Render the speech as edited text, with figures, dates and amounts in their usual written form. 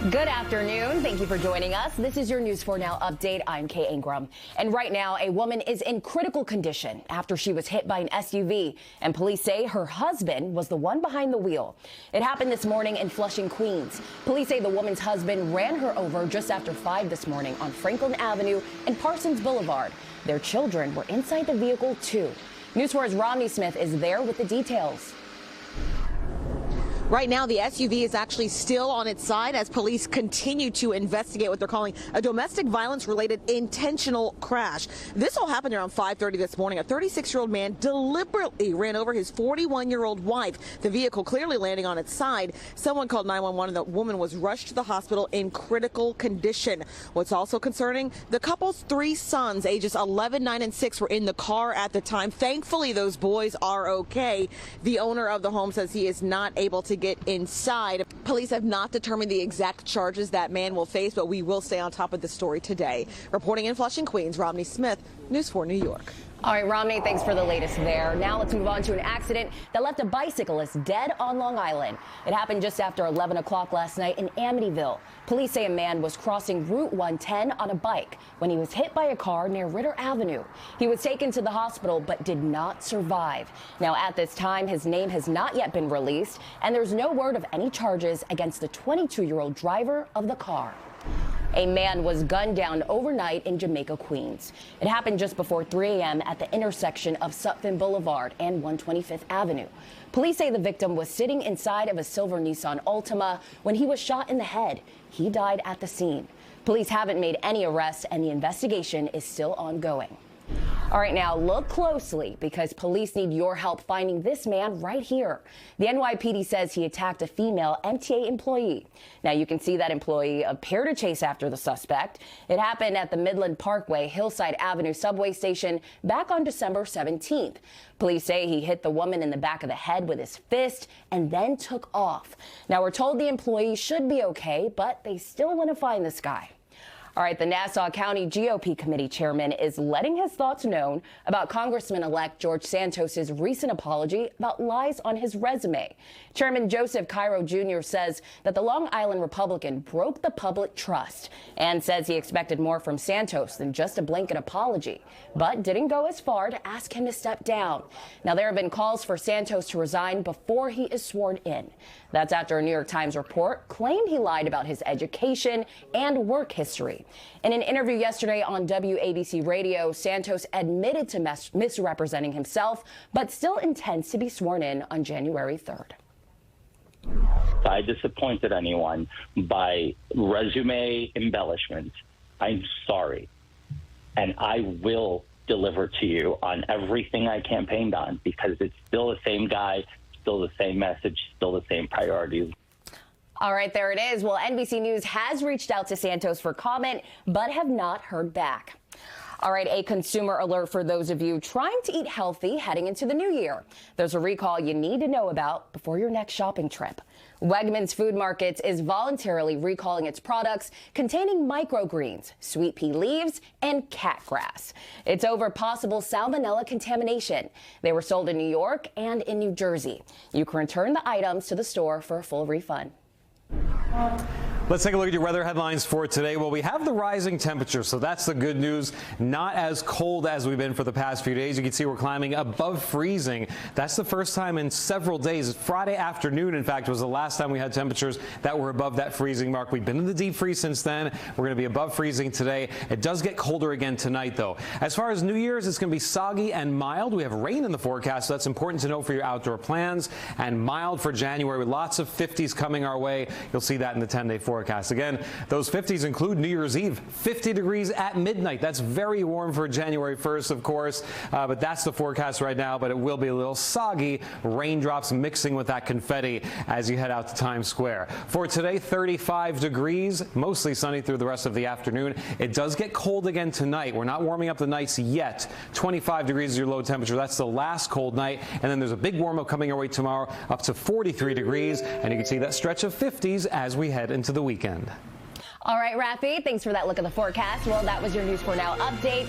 Good afternoon. Thank you for joining us. This is your News 4 Now update. I'm Kay Ingram. And right now, a woman is in critical condition after she was hit by an SUV. And police say her husband was the one behind the wheel. It happened this morning in Flushing, Queens. Police say the woman's husband ran her over just after 5 this morning on Franklin Avenue and Parsons Boulevard. Their children were inside the vehicle, too. News 4's Romney Smith is there with the details. Right now, the SUV is actually still on its side as police continue to investigate what they're calling a domestic violence-related intentional crash. This all happened around 5:30 this morning. A 36-year-old man deliberately ran over his 41-year-old wife, the vehicle clearly landing on its side. Someone called 911 and the woman was rushed to the hospital in critical condition. What's also concerning, the couple's 3 sons, ages 11, 9, and 6, were in the car at the time. Thankfully, those boys are okay. The owner of the home says he is not able to get inside. Police have not determined the exact charges that man will face, but we will stay on top of the story today. Reporting in Flushing, Queens, Romney Smith, News 4 New York. All right, Romney, thanks for the latest there. Now let's move on to an accident that left a bicyclist dead on Long Island. It happened just after 11 o'clock last night in Amityville. Police say a man was crossing Route 110 on a bike when he was hit by a car near Ritter Avenue. He was taken to the hospital but did not survive. Now, at this time, his name has not yet been released, and there's no word of any charges against the 22-year-old driver of the car. A man was gunned down overnight in Jamaica, Queens. It happened just before 3 a.m. at the intersection of Sutphin Boulevard and 125th Avenue. Police say the victim was sitting inside of a silver Nissan Altima when he was shot in the head. He died at the scene. Police haven't made any arrests, and the investigation is still ongoing. All right, now look closely because police need your help finding this man right here. The NYPD says he attacked a female MTA employee. Now you can see that employee appear to chase after the suspect. It happened at the Midland Parkway Hillside Avenue subway station back on December 17th. Police say he hit the woman in the back of the head with his fist and then took off. Now we're told the employee should be okay, but they still want to find this guy. All right, the Nassau County GOP committee chairman is letting his thoughts known about Congressman-elect George Santos's recent apology about lies on his resume. Chairman Joseph Cairo Jr. says that the Long Island Republican broke the public trust and says he expected more from Santos than just a blanket apology, but didn't go as far to ask him to step down. Now, there have been calls for Santos to resign before he is sworn in. That's after a New York Times report claimed he lied about his education and work history. In an interview yesterday on WABC Radio, Santos admitted to misrepresenting himself, but still intends to be sworn in on January 3rd. If I disappointed anyone by resume embellishment, I'm sorry. And I will deliver to you on everything I campaigned on because it's still the same guy, still the same message, still the same priorities. All right, there it is. Well, NBC News has reached out to Santos for comment, but have not heard back. All right, a consumer alert for those of you trying to eat healthy heading into the new year. There's a recall you need to know about before your next shopping trip. Wegmans Food Markets is voluntarily recalling its products containing microgreens, sweet pea leaves, and cat grass. It's over possible salmonella contamination. They were sold in New York and in New Jersey. You can return the items to the store for a full refund. Let's take a look at your weather headlines for today. Well, we have the rising temperature, so that's the good news. Not as cold as we've been for the past few days. You can see we're climbing above freezing. That's the first time in several days. Friday afternoon, in fact, was the last time we had temperatures that were above that freezing mark. We've been in the deep freeze since then. We're going to be above freezing today. It does get colder again tonight, though. As far as New Year's, it's going to be soggy and mild. We have rain in the forecast, so that's important to know for your outdoor plans. And mild for January with lots of 50s coming our way. You'll see that in the 10-day forecast. Again, those 50s include New Year's Eve, 50 degrees at midnight. That's very warm for January 1st, of course, but that's the forecast right now, but it will be a little soggy, raindrops mixing with that confetti as you head out to Times Square. For today, 35 degrees, mostly sunny through the rest of the afternoon. It does get cold again tonight. We're not warming up the nights yet. 25 degrees is your low temperature. That's the last cold night, and then there's a big warm up coming our way tomorrow, up to 43 degrees, and you can see that stretch of 50s as we head into the weekend. All right, Rafi, thanks for that look at the forecast. Well, that was your News 4 Now update.